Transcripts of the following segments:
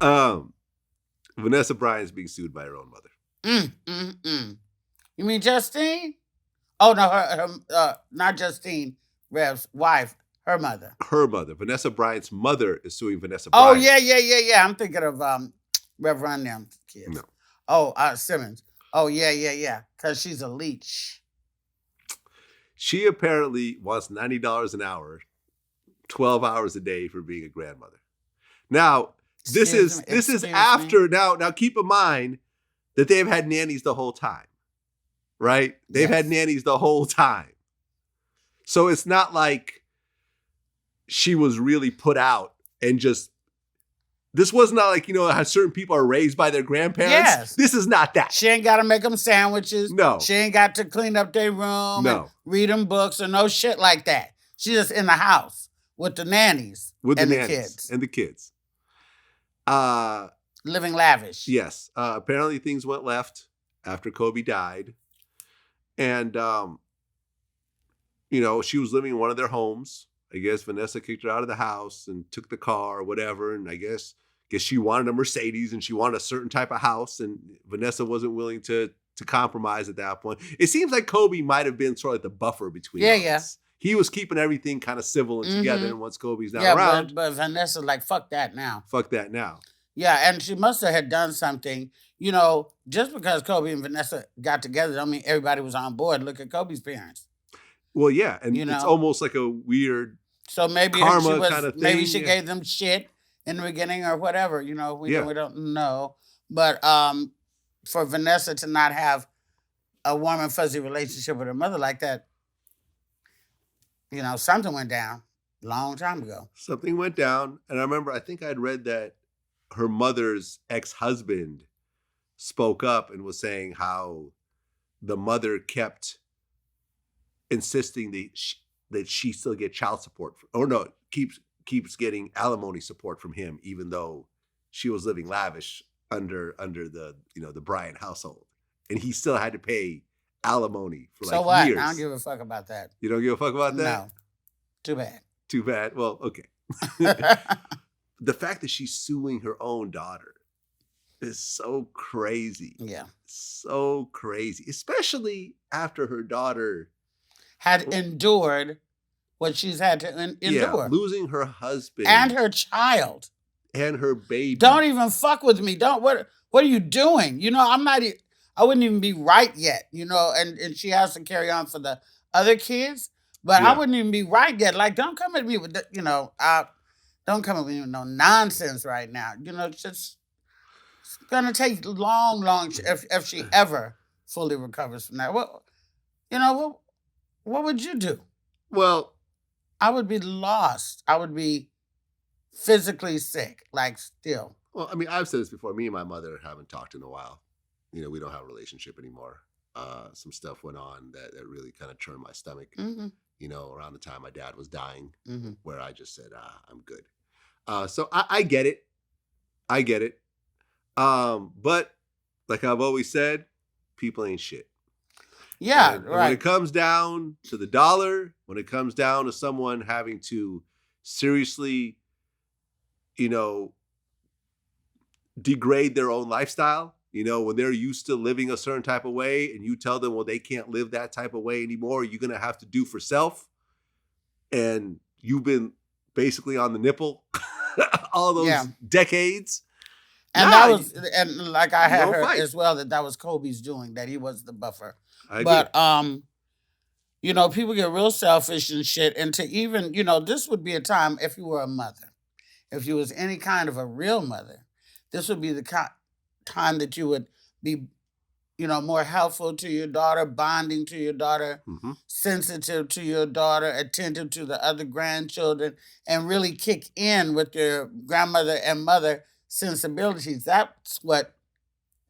Um, Vanessa Bryant's being sued by her own mother. You mean Justine? Oh no, her not Justine, Rev's wife, her mother. Her mother, Vanessa Bryant's mother, is suing Vanessa Oh Bryant. yeah. I'm thinking of Rev Run them kids. No. Oh, Simmons. Oh yeah. Because she's a leech. She apparently wants $90 an hour, 12 hours a day for being a grandmother. Now, this is after now keep in mind that they've had nannies the whole time. Right? They've had nannies the whole time. So it's not like she was really put out and just, this was not like, how certain people are raised by their grandparents. Yes. This is not that. She ain't got to make them sandwiches. No. She ain't got to clean up their room. No. And read them books or no shit like that. She's just in the house with the nannies. With and the nannies kids. And the kids. Living lavish. Yes. Apparently things went left after Kobe died. And, she was living in one of their homes. I guess Vanessa kicked her out of the house and took the car or whatever. And I guess she wanted a Mercedes and she wanted a certain type of house. And Vanessa wasn't willing to compromise at that point. It seems like Kobe might have been sort of like the buffer between us. Yeah. He was keeping everything kind of civil and together. And once Kobe's not around. But Vanessa's like, fuck that now. Fuck that now. Yeah, and she must have had done something. Just because Kobe and Vanessa got together, don't mean everybody was on board. Look at Kobe's parents. Well, yeah, and it's almost like a weird karma kind of thing. Maybe she gave them shit in the beginning or whatever. We don't know. But for Vanessa to not have a warm and fuzzy relationship with her mother like that, something went down a long time ago. Something went down, and I remember, I think I'd read that her mother's ex-husband spoke up and was saying how the mother kept insisting that she still get child support, keeps getting alimony support from him, even though she was living lavish under the the Bryant household, and he still had to pay alimony for so what? Years. I don't give a fuck about that. You don't give a fuck about that? No. Too bad. Too bad. Well, okay. The fact that she's suing her own daughter is so crazy. Yeah. So crazy. Especially after her daughter had endured what she's had to endure. Yeah, losing her husband. And her child. And her baby. Don't even fuck with me. What are you doing? I wouldn't even be right yet, and she has to carry on for the other kids. But I wouldn't even be right yet. Like, don't come at me with, don't come at me with no nonsense right now. It's going to take long, if she ever fully recovers from that. What would you do? Well, I would be lost. I would be physically sick, like still. Well, I mean, I've said this before. Me and my mother haven't talked in a while. We don't have a relationship anymore. Some stuff went on that really kind of turned my stomach. Mm-hmm. Around the time my dad was dying, where I just said, I'm good. So I get it. I get it. But like I've always said, people ain't shit. Yeah, and right. When it comes down to the dollar, when it comes down to someone having to seriously, degrade their own lifestyle, when they're used to living a certain type of way and you tell them, well, they can't live that type of way anymore. You're going to have to do for self. And you've been basically on the nipple all those decades. And that was, and like I had heard as well, that was Kobe's doing, that he was the buffer. But, people get real selfish and shit. And to even, this would be a time if you were a mother, if you was any kind of a real mother, this would be the time that you would be, more helpful to your daughter, bonding to your daughter, sensitive to your daughter, attentive to the other grandchildren, and really kick in with your grandmother and mother sensibilities. That's what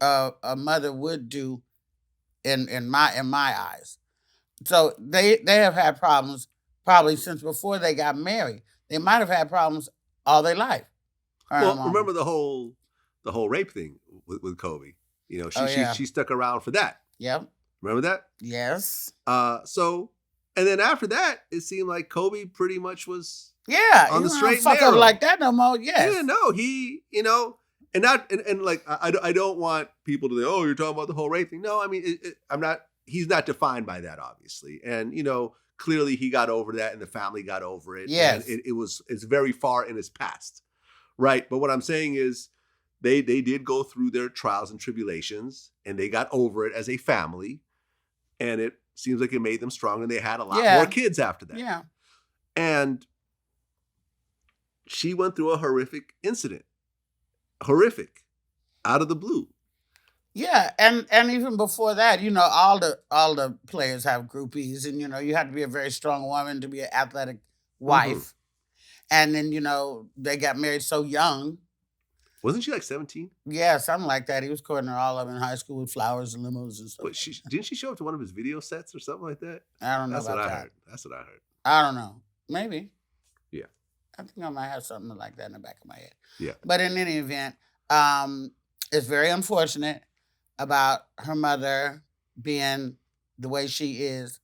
a mother would do in my eyes. So they have had problems probably since before they got married. They might have had problems all their life. Well, remember the whole rape thing with Kobe. She stuck around for that. Yep. Remember that? Yes. So, and then after that, it seemed like Kobe pretty much was on the straight and fuck narrow. Up like that no more. Yes. Yeah, no, he, And like I don't want people to say, oh, you're talking about the whole rape thing. No, I mean I'm not. He's not defined by that, obviously, and clearly he got over that, and the family got over it. Yes, and it's very far in his past, right? But what I'm saying is, they did go through their trials and tribulations, and they got over it as a family, and it seems like it made them strong, and they had a lot more kids after that. Yeah, and she went through a horrific incident. Horrific, out of the blue. Yeah, and even before that, all the players have groupies, and you have to be a very strong woman to be an athletic wife. And then they got married so young. Wasn't she like 17? Yeah, something like that. He was courting her all up in high school with flowers and limos and stuff. But didn't she show up to one of his video sets or something like that? I don't know. That's about what that. I heard. That's what I heard. I don't know. Maybe. Yeah. I think I might have something like that in the back of my head. Yeah. But in any event, it's very unfortunate about her mother being the way she is.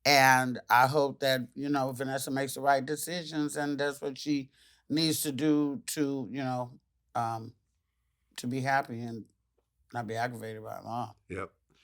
And I hope that, Vanessa makes the right decisions, and that's what she needs to do to, to be happy and not be aggravated by her mom. Yep.